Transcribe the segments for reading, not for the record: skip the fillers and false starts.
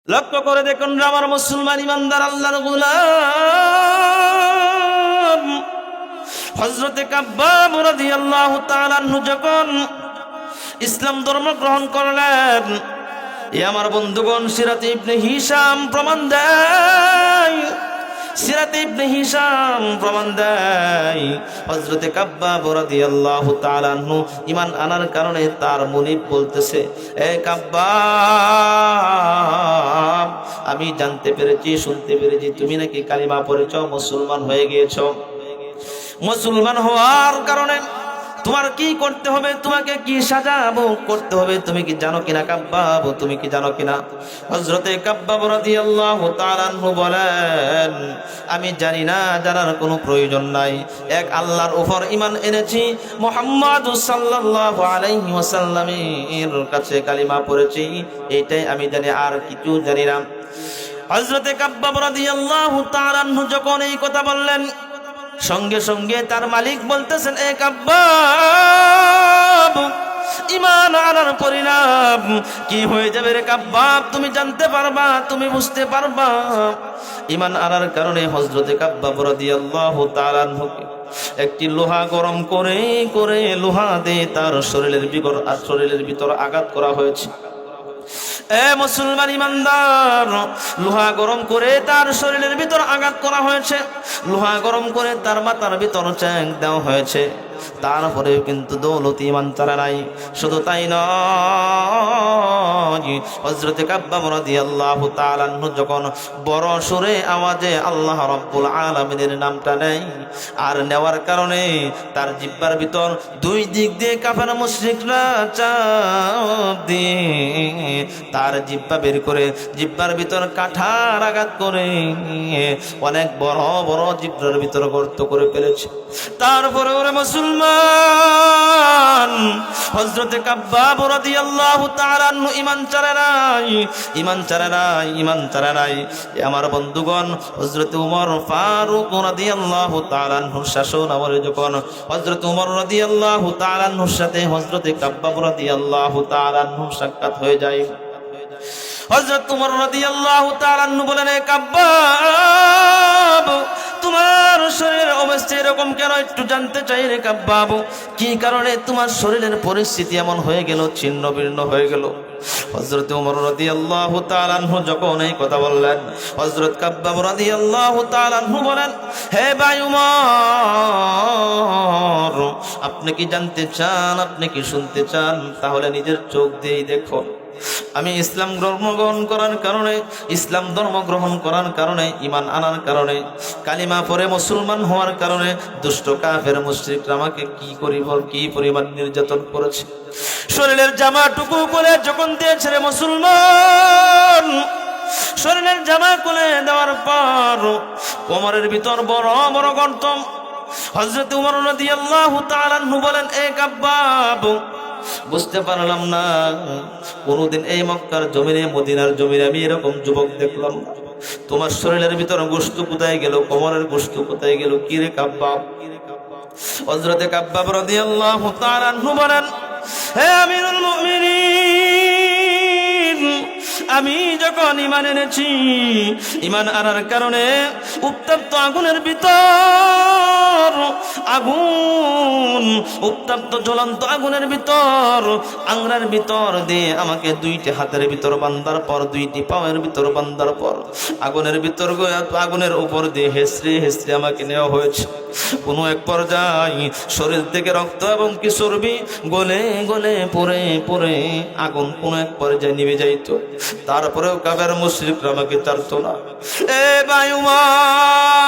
লক্ষ্য করে দেখুন আমার মুসলমান ইমানদার আল্লাহর গোলাম হযরতে কাব্বাব রাদিয়াল্লাহু তাআলা আনহু যখন ইসলাম ধর্ম গ্রহণ করলেন, আমার বন্ধুগণ সিরাতে ইবনে হিশাম প্রমাণ দেয়, সিরাতে ইবনে হিশাম প্রমাণ দেয় হযরতে কাব্বাব রাদিয়াল্লাহু তাআলা আনহু ঈমান আনার কারণে তার মুনিব বলতেছে, এ কাব্বাব, আমি জানতে পেরেছি, শুনতে পেরেছি তুমি নাকি কালিমা পড়েছ, মুসলমান হয়ে গিয়েছো। মুসলমান হওয়ার কারণে তোমার কি করতে হবে, তোমাকে কি সাজা ভোগ করতে হবে তুমি কি জানো কিনা কাব্বাব, তুমি কি জানো কিনা? হযরতে কাব্বাব রাদিয়াল্লাহু তাআলা আনহু বলেন, আমি জানি না, জানার কোনো প্রয়োজন নাই। এক আল্লাহর উপর ঈমান এনেছি, মুহাম্মদ সাল্লাল্লাহু আলাইহি ওয়াসাল্লামের কাছে কালিমা পড়েছি, এটাই আমি জানি, আর কিছু জানি না। হযরতে কাব্বাব রাদিয়াল্লাহু তাআলা আনহু যখন এই কথা বললেন, সঙ্গে সঙ্গে তার মালিক বলতেছেন, এ কাব্বাব, ঈমান আনার পরিণাম কি হয়ে যাবে রে কাব্বাব, তুমি জানতে পারবা, তুমি বুঝতে পারবা। ঈমান আনার কারণে হযরতে কাব্বাব রাদিয়াল্লাহু তাআলা আনহুকে একটি লোহা গরম করে করে লোহা দিয়ে তার শরীরের ভিতর আঘাত করা হয়েছে। এ মুসলমান ইমানদার, লোহা গরম করে তার শরীরের ভিতর আঘাত করা হয়েছে, লোহা গরম করে তার মাথার ভিতর চেক দেওয়া হয়েছে, তারপরেও কিন্তু দৌলত ঈমান ছাড়া নাই। শুধু তাই নয়, হযরতে কাব্বাব রাদিয়াল্লাহু তাআলা আনহু যখন বড় সুরে আওয়াজে আল্লাহ রাব্বুল আলামিনের নামটা নেয়, আর নেওয়ার কারণে তার জিহ্বার ভিতর দুই দিক দিয়ে কাফের মুশরিকরা চাপ দিয়ে তার জিহ্বা বের করে জিহ্বার ভিতর কাঠার আঘাত করে অনেক বড় বড় জিহ্বার ভিতর গর্ত করে ফেলেছে। তারপরে ওরে মুসলমান, হযরতে কাব্বাব রাদিয়াল্লাহু তাআলা আনহু ঈমান ছাড়ে নাই। আমার বন্ধুগণ, হযরতে ওমর ফারুক রাদিয়াল্লাহু তাআলা আনহুর শাসন আমলে যখন হযরতে ওমর রাদিয়াল্লাহু তাআলা আনহুর সাথে হযরতে কাব্বাব রাদিয়াল্লাহু তাআলা আনহু সাক্ষাৎ হয়ে যায়, হযরত ওমর রাদিয়াল্লাহু তাআলা আনহু বলেন, এ কাব্বাব, তোমার শরীরের অবস্থা এরকম কেন, একটু জানতে চাই রে কাব্বাব, কি কারণে তোমার শরীরের পরিস্থিতি এমন হয়ে গেল, ছিন্ন ভিন্ন হয়ে গেল? হযরত ওমর রাদিয়াল্লাহু তাআলা আনহু যখন এই কথা বললেন, হযরত কাব্বাব রাদিয়াল্লাহু তাআলা আনহু বলেন, হে ভাই ওমর, আপনি কি জানতে চান, আপনি কি শুনতে চান? তাহলে নিজের চোখ দিয়েই দেখো। আমি ইসলাম ধর্ম গ্রহণ করার কারণে ঈমান আনার কারণে কালিমা পড়ে মুসলমান হওয়ার কারণে দুষ্ট কাফের মুশরিকরা আমাকে কি পরিমাণ নির্যাতন করেছে। শরীরের জামাটুকু খুলে যখন দিয়েছে রে মুসলমান, শরীরের জামা খুলে দেওয়ার পর কোমরের ভিতর বড় বড় গর্ত। হযরত ওমর রাদিয়াল্লাহু তাআলা আনহু বলেন, এ কাব্বাব, বুঝতে পারলাম না, কোনদিন এই মক্কার জমিনে, মদিনার জমিনে আমি এরকম যুবক দেখলাম না। তোমার শরীরের ভিতর গোশত কোথায় গেল, কোমরের গোশত কোথায় গেল, কি রে কাব্বাব? হযরতে কাব্বাব রাদিয়াল্লাহু তাআলা আনহু বলেন, হে আমিরুল মুমিনিন, আমি যখন ঈমান এনেছি, ঈমান আনার কারণে উত্তপ্ত আগুনের ভিতর উত্তপ্ত জ্বলন্ত আগুনের ভিতর আংরার ভিতর দিয়ে আমাকে দুইটি হাতের ভিতর বান্ধার পর, দুইটি পায়ের ভিতর বান্ধার পর আগুনের উপর দিয়ে হেসড়ে হেসড়ে আমাকে নেওয়া হয়েছে। কোনো এক পর্যায়ে শরীর থেকে রক্ত এবং কি চর্বি গলে গলে পড়ে পড়ে আগুন কোনো এক পর্যায়ে নিভে যাইত, তারপরেও কাফের মুশরিকরা আমাকে ছাড়তো না। এ ভাই ওমর,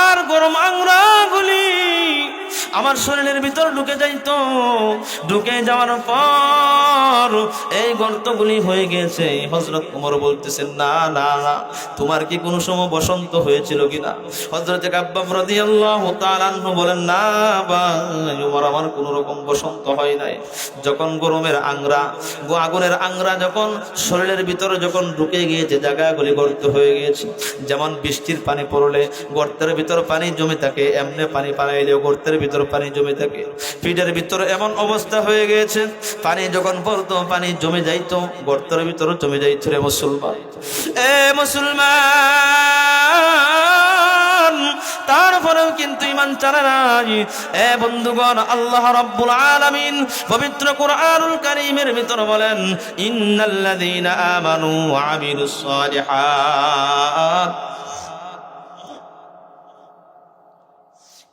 আর গরম আংরাগুলি আমার শরীরের ভিতর ঢুকে যাইতো, ঢুকে যাওয়ার পর এই গর্তগুলি হয়ে গেছে। হযরত ওমর বলতেছেন, না না না, তোমার কি কোনো সময় বসন্ত হয়েছিল কিনা? হযরত কাব্বাব রাদিয়াল্লাহু তাআলা আনহু বলেন, না ভাই ওমর, আমার কোনো রকম বসন্ত হয় নাই। যখন গরমের আগুনের আংরা যখন শরীরের ভিতরে যখন ঢুকে গিয়েছে, জায়গাগুলি গর্ত হয়ে গিয়েছে, যেমন বৃষ্টির পানি পড়লে গর্তের ভিতর পানি জমে থাকে, এমনি পানি পালাইলেও গর্তের ভিতর পানি জমে থাকে, পিঠের ভিতর এমন অবস্থা হয়ে গিয়েছে, পানি যখন পড়তো পানি জমে যাইতো, গর্তের ভিতর জমে যাইতো। রে মুসলমান, এ মুসলমান, তারপরেও কিন্তু ঈমান ছাড়ে নাই। এ বন্ধুগণ, আল্লাহ রাব্বুল আলামিন পবিত্র কুরআনুল কারীমের ভিতর বলেন, ইন্নাল্লাযীনা আমানু ওয়া আমিলুস সালিহাত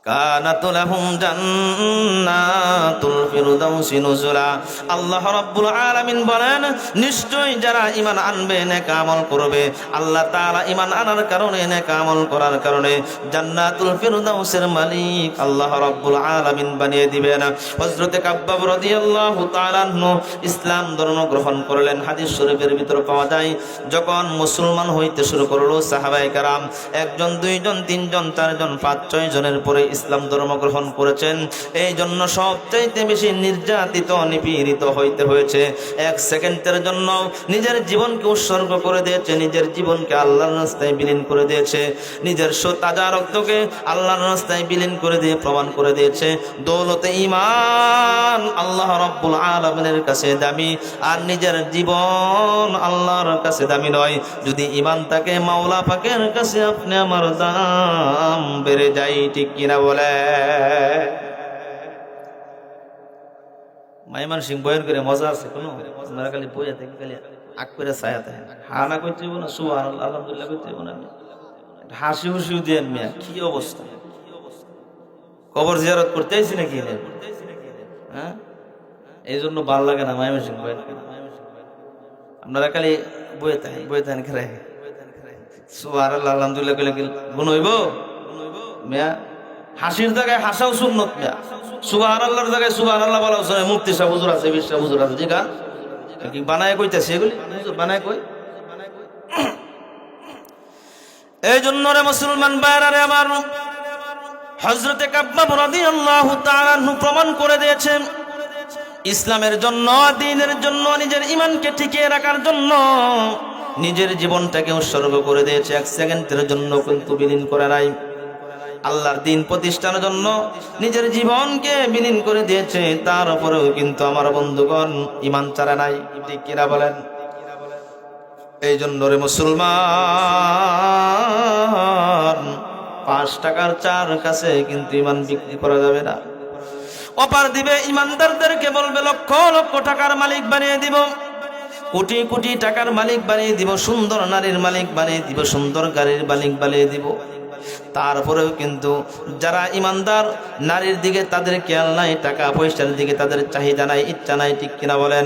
কানাত লাহুম জান্নাতুল ফিরদাউসি নুজুলা। আল্লাহ রাব্বুল আলামিন বলেন, নিশ্চয়ই যারা ঈমান আনবে, নেক আমল করবে, আল্লাহ তাআলা ঈমান আনার কারণে, নেক আমল করার কারণে জান্নাতুল ফিরদাউসের মালিক আল্লাহ রাব্বুল আলামিন বানিয়ে দিবেন। হযরতে কাব্বাব রাদিয়াল্লাহু তাআলা আনহু ইসলাম ধর্ম গ্রহণ করলেন। হাদিস শরীফের ভিতর পাওয়া যায়, যখন মুসলমান হইতে শুরু করলো সাহাবায়ে কেরাম, একজন, দুইজন, তিনজন, চারজন, 5-6 জনের পরে ইসলাম ধর্ম গ্রহণ করেছেন। এই জন্য সবচাইতে বেশি নির্যাতিত, নিপীড়িত হইতে হয়েছে। 1 সেকেন্ডের জন্য নিজের জীবনকে উৎসর্গ করে দিয়েছে, নিজের জীবনকে আল্লাহর রাস্তায় বিলীন করে দিয়েছে, নিজের তাজা রক্তকে আল্লাহর রাস্তায় বিলীন করে দিয়ে প্রমাণ করে দিয়েছে দৌলতে ঈমান আল্লাহ রাব্বুল আলামিনের কাছে দামি, আর নিজের জীবন আল্লাহর কাছে দামি নয়। যদি ঈমান থাকে, মাওলা পাকের কাছে আপনি আমার দাম বেড়ে যায়, ঠিক কিনা বলে? মাইমান সিং বয়ান করে মজা আছে কোনো? আপনারা খালি বইয়া থেকে খালি আগ করে ছায়া থাকে, হানা করতে না, সুবহানাল্লাহ আলহামদুলিল্লাহ করতে না, হাসি হুসিও দিয়ে মিয়া, কি অবস্থা! কবর জিয়ারত করতে আইছি নাকি? হ্যাঁ, এই জন্য ভালো লাগে না মাইমান সিং বয়ান। আপনারা খালি বইয়ে থাকেন খেলে সুবহানাল্লাহ আলহামদুলিল্লাহ কইলে গুণ হইব মিয়া? হাসির জায়গায় হাসাও সুন্নত মিয়া, সুবহানাল্লাহর জায়গায় সুবহানাল্লাহ বলা উচিত। মুফতি সাহেব হুজুর আছে, বিশ সাহেব হুজুর আছে, জি গান কি বানায় কইতেছে এগুলি, বানায় কই? এই জন্য রে মুসলমান ভাইরা রে আমার, হযরতে কাব্বাব রাদিয়াল্লাহু তাআলা আনহু প্রমাণ করে দিয়েছেন, ইসলামের জন্য, দ্বীনের জন্য, নিজের ঈমানকে টিকিয়ে রাখার জন্য নিজের জীবনটাকে উৎসর্গ করে দিয়েছে। 1 সেকেন্ডের জন্য কিন্তু বিলীন করে নাই। আল্লাহর দ্বীন প্রতিষ্ঠার জন্য নিজের জীবনকে বিলীন করে দিয়েছে। তারপরেও কিন্তু আমার বন্ধুগণ ঈমান ছাড়া নাই, ঠিক কিনা বলেন? এই জন্য রে মুসলমান, 5 টাকার চার কাছে কিন্তু ঈমান বিক্রি করা যাবে না। অপার দিবে ঈমানদারদেরকে বলবে, লক্ষ লক্ষ টাকার মালিক বানিয়ে দিব, কোটি কোটি টাকার মালিক বানিয়ে দিব, সুন্দর নারীর মালিক বানিয়ে দিব, সুন্দর গাড়ির মালিক বানিয়ে দিব। তারপরেও কিন্তু যারা ঈমানদার, নারীর দিকে তাদের খেয়াল নাই, টাকা পয়সার দিকে তাদের চাহিদা নাই, ইচ্ছা নাই, ঠিক কিনা বলেন?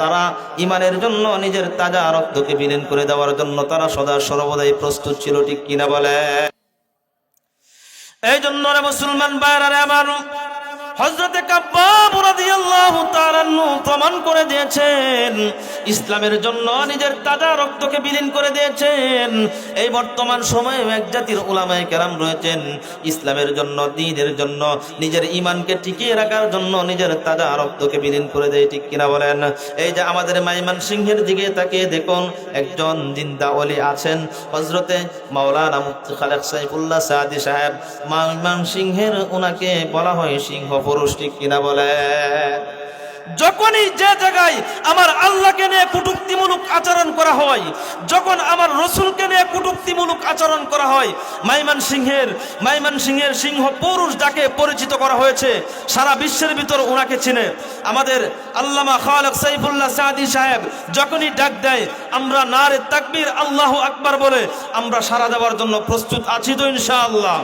তারা ঈমানের জন্য নিজের তাজা রক্তকে বিলীন করে দেওয়ার জন্য তারা সদা সর্বদাই প্রস্তুত ছিল, ঠিক কিনা বলে? এই জন্য রে মুসলমান ভাইরা রে আমার, হযরতে কাব্বাব রাদিয়াল্লাহু তাআলা আনহু প্রমাণ করে দিয়েছেন, ইসলামের জন্য নিজের তাজা রক্তকে বিলীন করে দিয়েছেন। এই বর্তমান সময়ে এক জাতির উলামায়ে কেরাম রয়েছেন, ইসলামের জন্য, দ্বীনের জন্য, নিজের ঈমানকে টিকিয়ে রাখার জন্য নিজের তাজা রক্তকে বিলীন করে দেয়, ঠিক কিনা বলেন? এই যে আমাদের মাইমান সিংহের দিকে তাকিয়ে দেখুন, একজন জিন্দা ওলি আছেন, হযরতে মাওলানা মুফতি খালেক সাইফুল্লাহ সাদি সাহেব। মাইমান সিংহের উনাকে বলা হয় সিংহ পুরুষ, ঠিক কিনা বলে? যখনই যে জায়গায় আমার আল্লাহকে নিয়ে কটূক্তিমূলক আচরণ করা হয়, যখন আমার রসুলকে নিয়ে কটূক্তিমূলক আচরণ করা হয়, মাইমান সিংহের সিংহ পুরুষ যাকে পরিচিত করা হয়েছে, সারা বিশ্বের ভিতর ওনাকে চিনে। আমাদের আল্লামা খালেক সাইফুল্লাহ সাদি সাহেব যখনই ডাক দেয়, আমরা নারে তাকবীর আল্লাহু আকবার বলে আমরা সাড়া দেওয়ার জন্য প্রস্তুত আছি তো ইনশাআল্লাহ।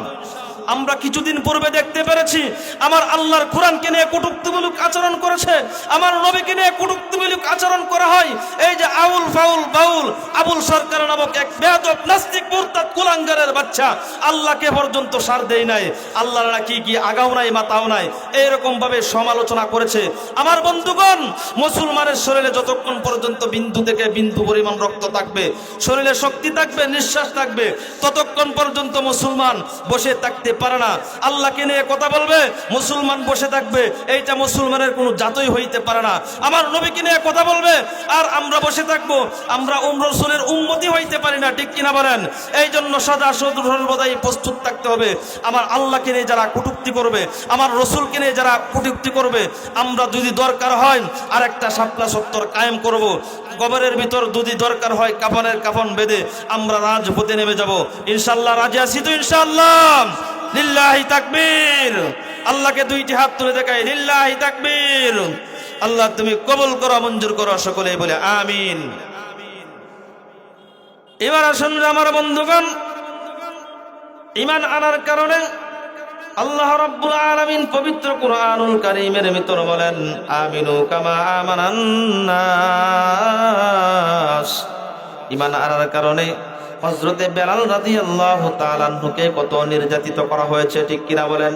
আমরা কিছুদিন পূর্বে দেখতে পেরেছি, আমার আল্লাহর কোরআনকে নিয়ে কটূক্তিমূলক আচরণ করেছে, আমার নবীকে নিয়ে কটূক্তিমূলক আচরণ করা হয়। এই যে আউল ফাউল বাউল আবুল সরকার নামক এক বেয়াদব নাস্তিক মুরতাদ কুলাঙ্গারের বাচ্চা আল্লাহকে পর্যন্ত সার দেয় নাই, আল্লাহর কি আগাও নাই, মাতাও নাই, এইরকম ভাবে সমালোচনা করেছে। আমার বন্ধুগণ, মুসলমানের শরীরে যতক্ষণ পর্যন্ত বিন্দু থেকে বিন্দু পরিমাণ রক্ত থাকবে, শরীরে শক্তি থাকবে, নিঃশ্বাস থাকবে, ততক্ষণ পর্যন্ত মুসলমান বসে থাকতে পারে না, আল্লাহকে নিয়ে কথা বলবে, মুসলমান বসে থাকবে, এইটা মুসলমানের কোনো জাতই হইতে পারে না। আমার নবীকে নিয়ে কথা বলবে আর আমরা বসে থাকবো, আমরা রাসূলের উম্মতি হইতে পারি না, ঠিক কিনা বলেন? এই জন্য সদা সর্বদাই প্রস্তুত থাকতে হবে। আমার আল্লাহকে নিয়ে যারা কটূক্তি করবে, আমার রসুলকে নিয়ে যারা কটূক্তি করবে, আমরা যদি দরকার হয় আর একটা শাপলা সত্তর কায়েম করব। কবরের ভিতর যদি দরকার হয় কাফনের কাফন বেঁধে আমরা রাজপথে নেমে যাব। ইনশাআল্লাহ রাজি আছি তো? ইনশাআল্লাহ। লিল্লাহি তাকবীর। আল্লাহকে দুইটি হাত তুলে দেখাই, লিল্লাহি তাকবীর। আল্লাহ তুমি কবুল করো, মঞ্জুর করো, সকলেই বলে আমিন। এবার আসুন আমার বন্ধুগণ, ঈমান আনার কারণে আল্লাহ রাব্বুল আলামিন পবিত্র কুরআনুল কারীমের ভিতর বলেন, আমিনু কামা আমানান নাস। ঈমান আনার কারণে হযরতে বেলাল রাদিয়াল্লাহু তাআলা আনহুকে কত নির্যাতিত করা হয়েছে, ঠিক কিনা বলেন?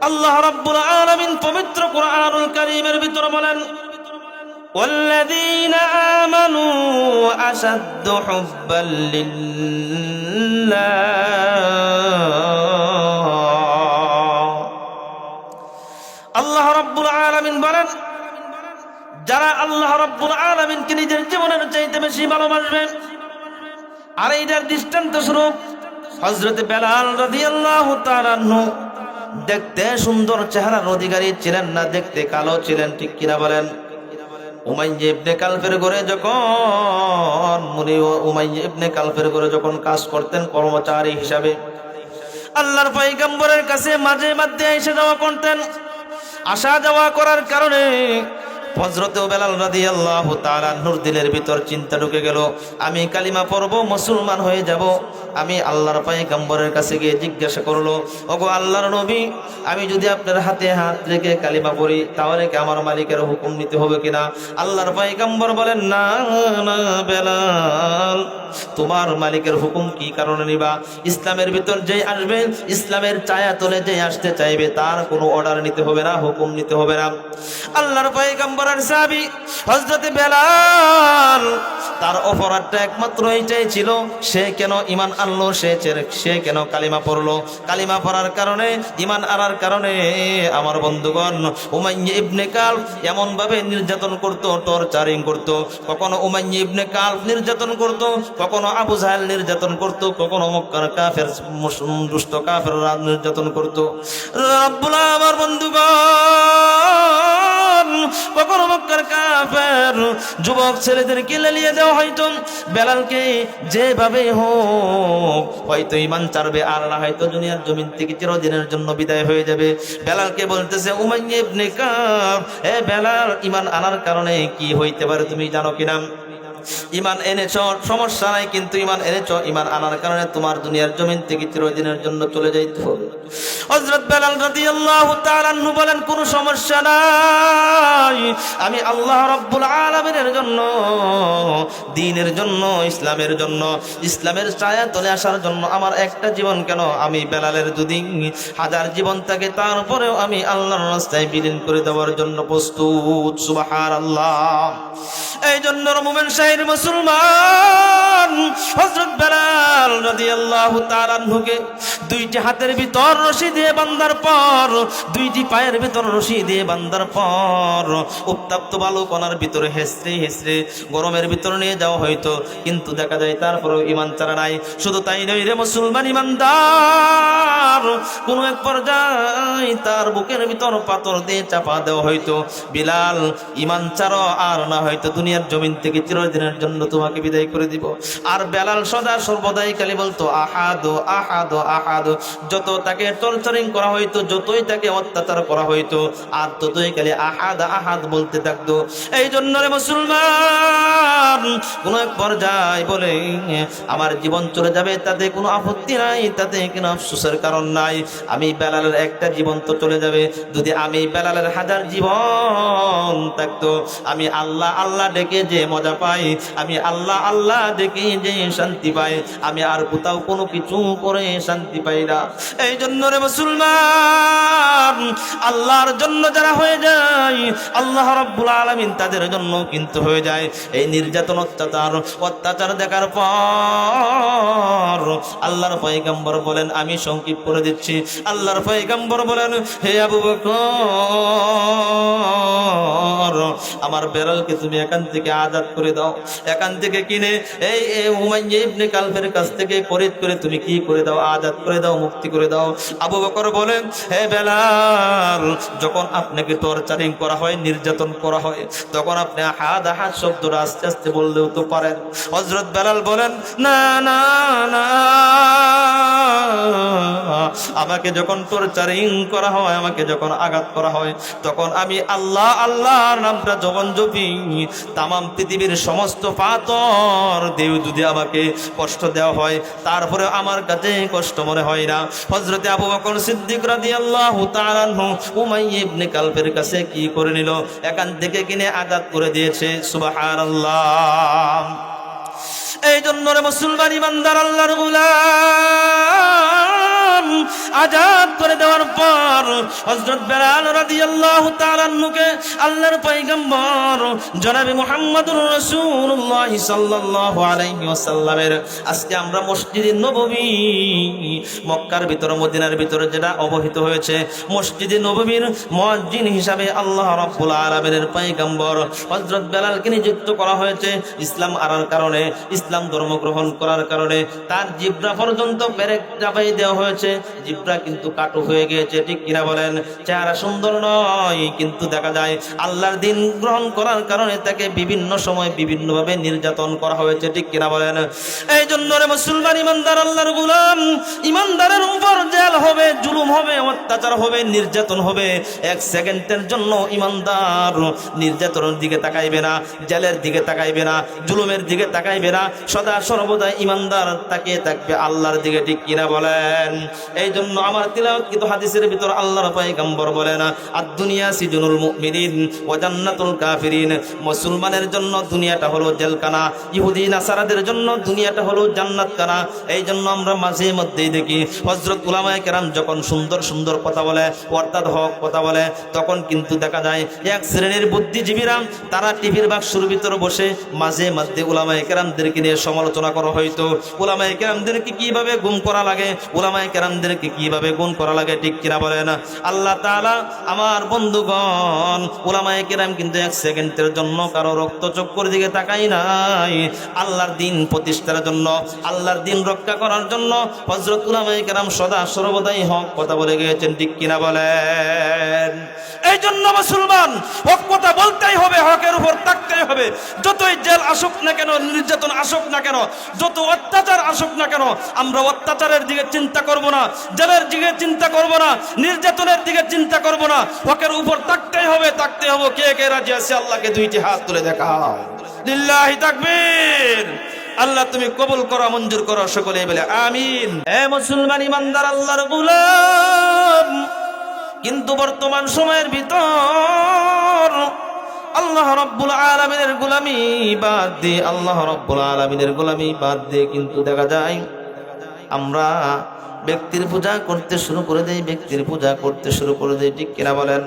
আল্লাহ রাব্বুল আলামিন পবিত্র কুরআনুল কারীমের ভিতর বলেন, والذين آمنوا أشد حبا لله। আল্লাহ রাব্বুল আলামিন বলেন, যারা আল্লাহ রাব্বুল আলামিনকে নিজের জীবনের চাইতে বেশি ভালোবাসবেন। আর এইটার দৃষ্টান্ত স্বরূপ হযরত বেলাল রাদিয়াল্লাহু তাআলা আনহু দেখতে সুন্দর চেহারার অধিকারী ছিলেন না, দেখতে কালো ছিলেন, ঠিক কিনা বলেন? উমাইয়া ইবনে কালফের ঘরে যখন কাজ করতেন কর্মচারী হিসাবে, আল্লাহর পয়গম্বরের কাছে মাঝে মধ্যে এসে যাওয়া করতেন। আসা যাওয়া করার কারণে হযরত বেলাল রাদিয়াল্লাহু তাআলা নূর দিলের ভিতর চিন্তা ঢুকে গেল, আমি কালিমা পড়ব, মুসলমান হয়ে যাব। আমি আল্লাহর পয়গম্বরের কাছে গিয়ে জিজ্ঞাসা করলো, ওগো আল্লাহর নবী, আমি যদি আপনার হাতে হাত রেখে কালিমা পড়ি তাহলে কি আমার মালিকের হুকুম নিতে হবে কিনা? আল্লাহর পয়গম্বর বলেন, না না বেলাল, তোমার মালিকের হুকুম কি কারণে নিবা? ইসলামের ভিতর যেই আসবে, ইসলামের ছায়া তলে যেই আসতে চাইবে, তার কোনো অর্ডার নিতে হবে না, হুকুম নিতে হবে না। আল্লাহর পয়গম্বরের সাহাবী হযরত বেলাল, তার অপরাধটা একমাত্র এইটাই ছিল, সে কেন ঈমান আনলো, সে কেন কালিমা পড়লো। কালিমা পড়ার কারণে, ঈমান আনার কারণে আমার বন্ধুগণ উমাইয়া ইবনে কালব এমন ভাবে নির্যাতন করত, টর্চারিং করত। কখনো উমাইয়া ইবনে কালব নির্যাতন করত, কখনো আবু জাহেল নির্যাতন করত, কখনো মক্কার কাফের দুষ্ট কাফেররা নির্যাতন করত। রব্বুল আমার বন্ধুগণ, কখনো মক্কার কাফের যুবক ছেলেদেরকে লেলিয়ে দেওয়া হয়তো। বেলালকে যেভাবে হোক হয়তো ঈমান ছাড়বে, আর না হয়তো দুনিয়ার জমিন থেকে চিরদিনের জন্য বিদায় হয়ে যাবে। বেলালকে বলতেছে উমাইয়া ইবনে কালব, হে বেলাল, ঈমান আনার কারণে কি হইতে পারে তুমি জানো কিনা? ঈমান এনেছ সমস্যা নাই, কিন্তু ঈমান এনেছ, ঈমান আনার কারণে তোমার দুনিয়ার জমিন থেকে চিরদিনের জন্য চলে যাইতে হবে। হযরত বেলাল রাদিয়াল্লাহু তাআলা আনহু বলেন, কোনো সমস্যা নাই, আমি আল্লাহ রাব্বুল আলামিনের জন্য, দ্বীনের জন্য, ইসলামের জন্য, ইসলামের ছায়া তলে আসার জন্য আমার একটা জীবন কেন, আমি বেলালের যদি 1000 জীবন থাকে তারপরেও আমি আল্লাহর রাস্তায় বিলীন করে দেওয়ার জন্য প্রস্তুত। সুবহানাল্লাহ। এই জন্য মুমিন শাহির মুসলমান হযরত বেলাল রাদিয়াল্লাহু তাআলা আনহুকে দুইটি হাতের ভিতর রশি দিয়ে বাঁধার পর, দুইটি পায়ের ভিতর রশি দিয়ে বাঁধার পর উত্তপ্ত বালু কণার ভিতরে হেসড়ে হেসড়ে গরমের ভিতর নিয়ে যাওয়া হয়তো, কিন্তু দেখা যায় তারপরেও ঈমান ছাড়া নাই। শুধু তাই নয় রে মুসলমান ঈমানদার, কোন এক পর্যায়ে তার বুকের ভিতর পাথর দিয়ে চাপা দেওয়া হয়তো, বিলাল ঈমান ছাড়ো, আর না হয়তো দুনিয়ার জমিন থেকে চিরদিনের জন্য তোমাকে বিদায় করে দিব। আর বেলাল সদা সর্বদাই খালি বলতো আহাদ আহাদ আহাদ। যত তাকে টর্চারিং করা হইতো, যতই তাকে অত্যাচার করা হইতো, আর ততই খালি আহাদ আহাদ বলতে থাকতো। এই জন্য রে মুসলমান, কোন এক পর্যায়ে বলে আমার জীবন চলে যাবে, তাতে কোনো আপত্তি নাই, তাতে কোনো আফসোসের কারণ নাই। আমি বেলালের একটা জীবন তো চলে যাবে, যদি আমি বেলালের 1000 জীবন থাকতো, আমি আল্লাহ আল্লাহ ডেকে যে মজা পাই, আমি আল্লাহ আল্লাহ ডেকে যে শান্তি পাই, আমি আর কোথাও কোনো কিছু করে শান্তি পাই না। এই জন্য রে মুসলমান, আল্লাহর জন্য যারা হয়ে যায়, আল্লাহ রাব্বুল আলামিন তাদের জন্য কিন্তু হয়ে যায়। এই নির্যাতন অত্যাচার দেখার পর আল্লাহর পয়গম্বর বলেন, আমি সংক্ষিপ্ত করে দিচ্ছি, আল্লাহর পয়গম্বর বলেন, হে আবু বকর, আমার বেড়ালকে তুমি এখান থেকে আজাদ করে দাও, এখান থেকে কিনে এই উমাইয়া ইবনে কালফের কাছ থেকে খরিদ করে তুমি কি করে দাও, আজাদ করে দাও, মুক্তি করে দাও। আবু বকর বলেন, হে বেলাল, যখন আপনাকে টর্চারিং করা হয়, নির্যাতন করা হয়, তখন আপনি আহাদ আহাদ শব্দটা আস্তে আস্তে বললেও তো পারেন। হযরত বেলাল বলেন, না না না, আমাকে যখন টর্চারিং করা হয়, আমাকে যখন আঘাত করা হয়, তখন আমি আল্লাহ আল্লাহর নামটা যখন জপি, তামাম পৃথিবীর সমস্ত পাথর দেও যদি আমাকে কষ্ট দেওয়া হয়, তারপরে আমার কাছে কষ্ট মনে হয় না। হযরতে আবু বকর সিদ্দিক রাদিয়াল্লাহু তাআলা আনহু উমাইয়া ইবনে কালফের কাছে কি করে নিল, এখান থেকে কিনে আজাদ করে দিয়েছে। সুবহানাল্লাহ। এই জন্য রে মুসলমান ইমানদার আল্লাহর গোলাম, আজাদ করে দেওয়ার পর হযরত বেলাল রাদিয়াল্লাহু তাআলা আনহুকে আল্লাহর পয়গম্বর জনাবে মুহাম্মদুর রাসূলুল্লাহ সাল্লাল্লাহু আলাইহি ওয়াসাল্লামের, আজকে আমরা মসজিদে নববী, মক্কার ভিতর মদিনার ভিতরে যেটা অবহিত হয়েছে, মসজিদে নববীর মুয়াজ্জিন হিসাবে আল্লাহ রাব্বুল আলামিনের পয়গম্বর হযরত বেলালকে নিযুক্ত করা হয়েছে। ইসলাম আনার কারণে, ইসলাম ধর্ম গ্রহণ করার কারণে তার জিহ্বা পর্যন্ত পেরেক চাপাই দেওয়া হয়েছে। জিহ্বা কিন্তু কাটু হয়ে গিয়েছে, ঠিক কিনা বলেন? চেহারা সুন্দর নয়, কিন্তু দেখা যায় আল্লাহর দিন গ্রহণ করার কারণে তাকে বিভিন্ন সময় বিভিন্নভাবে নির্যাতন করা হয়েছে, ঠিক কিনা বলেন? এই জন্য রে মুসলমান ইমানদার আল্লাহর গোলাম, ইমানদারের উপর জেল হবে, জুলুম হবে, অত্যাচার হবে, নির্যাতন হবে। এক সেকেন্ডের জন্য ইমানদার নির্যাতনের দিকে তাকাইবে না, জেলের দিকে তাকাইবে না, জুলুমের দিকে তাকাইবে না। সদা সর্বদা ইমানদার তাকিয়ে থাকবে আল্লাহর দিকে, ঠিক কিনা বলেন? এই জন্য আমার তিলাওয়াতকৃত হাদিসের ভিতর আল্লাহর পয়গম্বর বলেন, আদ-দুনিয়া সিজনুল মুমিনিন ওয়া জান্নাতুল কাফিরিন। মুসলমানের জন্য দুনিয়াটা হলো জেলখানা, ইহুদি নাসারাদের জন্য দুনিয়াটা হলো জান্নাতখানা। এই জন্য আমরা মাঝে মধ্যেই দেখি হযরত উলামায়ে কেরাম যখন সুন্দর সুন্দর কথা বলে, অর্থাৎ হক কথা বলে, তখন কিন্তু দেখা যায় এক শ্রেণীর বুদ্ধিজীবীরা তারা টিভির বাক্সের ভিতর বসে মাঝে মধ্যে উলামায়ে কেরামদেরকে নিয়ে সমালোচনা করা হয়তো, উলামায়ে কেরামদেরকে কিভাবে গুম করা লাগে, উলামায়ে কেরামদেরকে কিভাবে গুণ করা লাগে, ঠিক কিনা বলেন? আল্লাহ তাআলা আমার বন্ধুগণ, উলামায়ে কেরাম কিন্তু এক সেকেন্ডের জন্য কারো রক্তচক্ষুর দিকে তাকাই নাই। আল্লাহর দিন প্রতিষ্ঠার জন্য, আল্লাহর দিন রক্ষা করার জন্য হযরত উলামায়ে কেরাম সদা সর্বদাই হক কথা বলে গিয়েছেন, ঠিক কিনা বলেন? এই জন্য মুসলমান হক কথা বলতেই হবে, হকের উপর থাকতেই হবে। যতই জেল আসুক না কেন, নির্যাতন আসুক না কেন, যত অত্যাচার আসুক না কেন, আমরা অত্যাচারের দিকে চিন্তা করব না, জেলের দিকে চিন্তা করব না, নির্যাতনের দিকে চিন্তা করব না। হকের উপর থাকতেই হবে, থাকতে হবে। কে কে রাজি আছে আল্লাহকে দুইটি হাত তুলে দেখাও। লিল্লাহি তাকবীর। আল্লাহ তুমি কবুল করো, মঞ্জুর করো, সকলে বলে আমিন। হে মুসলমান ইমানদার আল্লাহর গোলাম, কিন্তু বর্তমান সময়ের ভিতর আল্লাহ রাব্বুল আলামিনের গোলামি বাদ দিয়ে, আল্লাহ রাব্বুল আলামিনের গোলামি বাদ দিয়ে কিন্তু দেখা যায় আমরা ব্যক্তির পূজা করতে শুরু করে দেই, ব্যক্তির পূজা করতে শুরু করে দেই, ঠিক কিনা বলেন?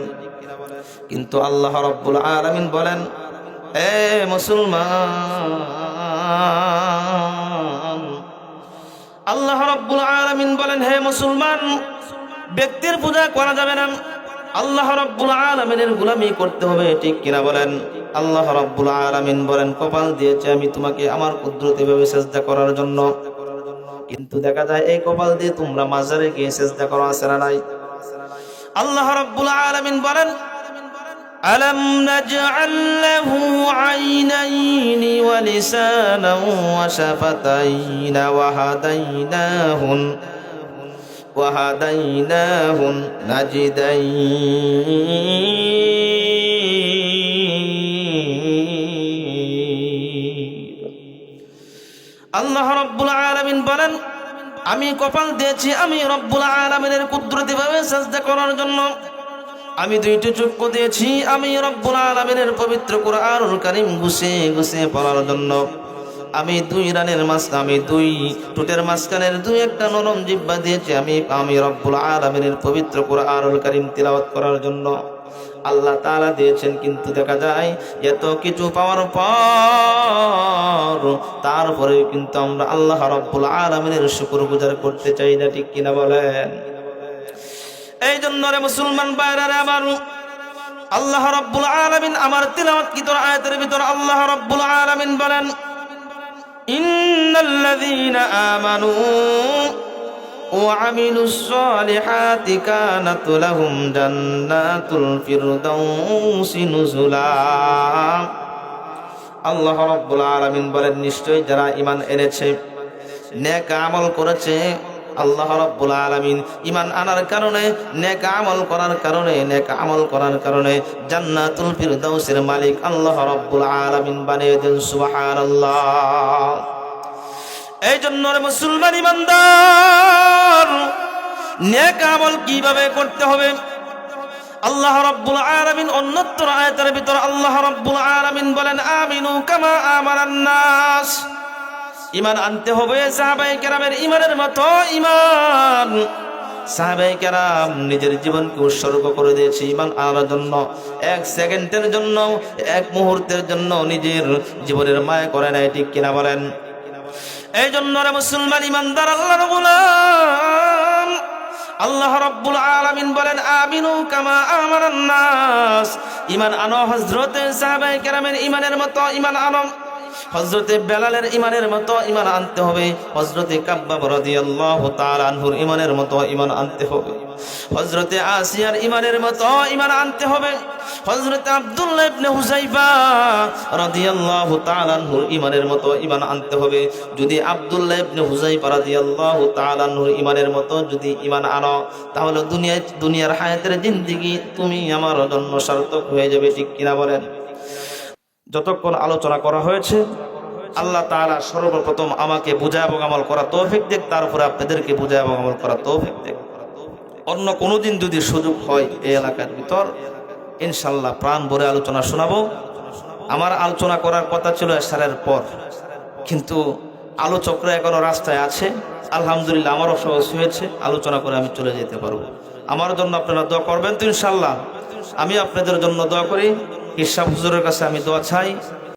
কিন্তু আল্লাহ রাব্বুল আলামিন বলেন, এ মুসলমান, আল্লাহ রাব্বুল আলামিন বলেন, হে মুসলমান, ব্যক্তির পূজা করা যাবে না, আল্লাহ রাব্বুল আলামিনের গোলামি করতে হবে, ঠিক কিনা বলেন? আল্লাহ রাব্বুল আলামিন বলেন, কপাল দিয়েছে আমি তোমাকে আমার কুদরতিভাবে সিজদা করার জন্য, কিন্তু দেখা যায় এই কপাল দিয়ে তোমরা মাজারে গিয়ে সিজদা করো, আছে না নাই? আল্লাহ রাব্বুল আলামিন বলেন, আলাম নাজআল লাহু আইনাইনি ওয়া লিসানান ওয়া শাফাতাইন ওয়া হাদাইনাহুন নাজিদাইন। আল্লাহ রাব্বুল আলামিন বলেন, আমি কপাল দিয়েছি আমি রব্বুল আলামিনের কুদরতিভাবে সিজদা করার জন্য, আমি দুইটি চক্ষু দিয়েছি আমি রব্বুল আলামিনের পবিত্র কুরআনুল কারীম গুছিয়ে গুছিয়ে পড়ার জন্য, আমি দুই রানের মাঝখানে, আমি দুই ঠোঁটের মাঝখানের দুই একটা নরম জিহ্বা দিয়েছি আমি রব্বুল আলামিনের পবিত্র কুরআনুল কারীম তিলাওয়াত করার জন্য। আল্লাহ তাআলা দিয়েছেন, কিন্তু দেখা যায় এত কিছু পাওয়ার পর তারপরেও কিন্তু আমরা আল্লাহ রাব্বুল আলামিনের শুকরগুজার করতে চাই না, ঠিক কিনা বলেন? এই জন্য রে মুসলমান ভাইরা রে আমার, আল্লাহ রাব্বুল আলামিন আমার তিলাওয়াতকৃত আয়াতের ভিতর আল্লাহ রাব্বুল আলামিন বলেন, ইন্নাল্লাযীনা আমানু ওয়া আমিলুস সালিহাতি কানাত লাহুম জান্নাতুল ফিরদাউসি নুজুলা। আল্লাহ রাব্বুল আলামিন বলেন, নিশ্চয়ই যারা ঈমান এনেছে, নেক আমল করেছে, আল্লাহ রাব্বুল আলামিন ঈমান আনার কারণে, নেক আমল করার কারণে জান্নাতুল ফিরদাউসের মালিক আল্লাহ রাব্বুল আলামিন বানিয়ে দেন। সুবহানাল্লাহ। এই জন্য রে মুসলমান ঈমানদার, নেক আমল কিভাবে করতে হবে? আল্লাহ রাব্বুল আলামিন অন্যত্র আয়াতের ভিতর আল্লাহ রাব্বুল আলামিন বলেন, আমিনু কামা আমানান নাস। ঈমান আনতে হবে সাহাবায়ে কেরামের ঈমানের মতো ঈমান। সাহাবায়ে কেরাম নিজের জীবনকে উৎসর্গ করে দিয়েছে ঈমান আনার জন্য। এক সেকেন্ডের জন্য, এক মুহূর্তের জন্য নিজের জীবনের মায়া করে নাই, ঠিক কিনা বলেন? এই জন্য রে মুসলমান ঈমানদার আল্লাহর গোলাম, আল্লাহ রাব্বুল আলামিন বলেন, আমিনু কামা আমানান নাস। ঈমান আনো হযরতে সাহাবায়ে কেরামের ঈমানের মতো ঈমান আনো। হযরতে বেলালের ঈমানের মতো ঈমান আনতে হবে। হযরতে কাব্বাব রাদিয়াল্লাহু তাআলা আনহুর ঈমানের মতো ঈমান আনতে হবে। হযরতে আসিয়ার ঈমানের মতো ঈমান আনতে হবে। হযরতে আব্দুল্লাহ ইবনে হুযাইফা রাদিয়াল্লাহু তাআলা আনহুর ঈমানের মতো ঈমান আনতে হবে। যদি আব্দুল্লাহ ইবনে হুযাইফা রাদিয়াল্লাহু তাআলা আনহুর ঈমানের মতো যদি ঈমান আনো, তাহলে দুনিয়ার হায়াতের জিন্দেগি তুমি আমার জন্য সার্থক হয়ে যাবে, ঠিক কিনা বলেন? যতক্ষণ আলোচনা করা হয়েছে, আল্লাহ তাআলা সর্বপ্রথম আমাকে বুঝায় এবং আমল করা তৌফিক দেখ, তারপরে আপনাদেরকে বুঝায় এবং আমল করা তৌফিক দেখ। অন্য কোনো দিন যদি সুযোগ হয় এই এলাকার ভিতর, ইনশাল্লাহ প্রাণ ভরে আলোচনা শোনাবো। আমার আলোচনা করার কথা ছিল এশারের পর, কিন্তু আলোচকরা এখনো রাস্তায় আছে। আলহামদুলিল্লাহ আমারও সহজ হয়েছে, আলোচনা করে আমি চলে যেতে পারবো। আমার জন্য আপনারা দোয়া করবেন তো ইনশাল্লাহ? আমি আপনাদের জন্য দোয়া করি, ইরশাদ হুজুরের কাছে আমি দোয়া চাই।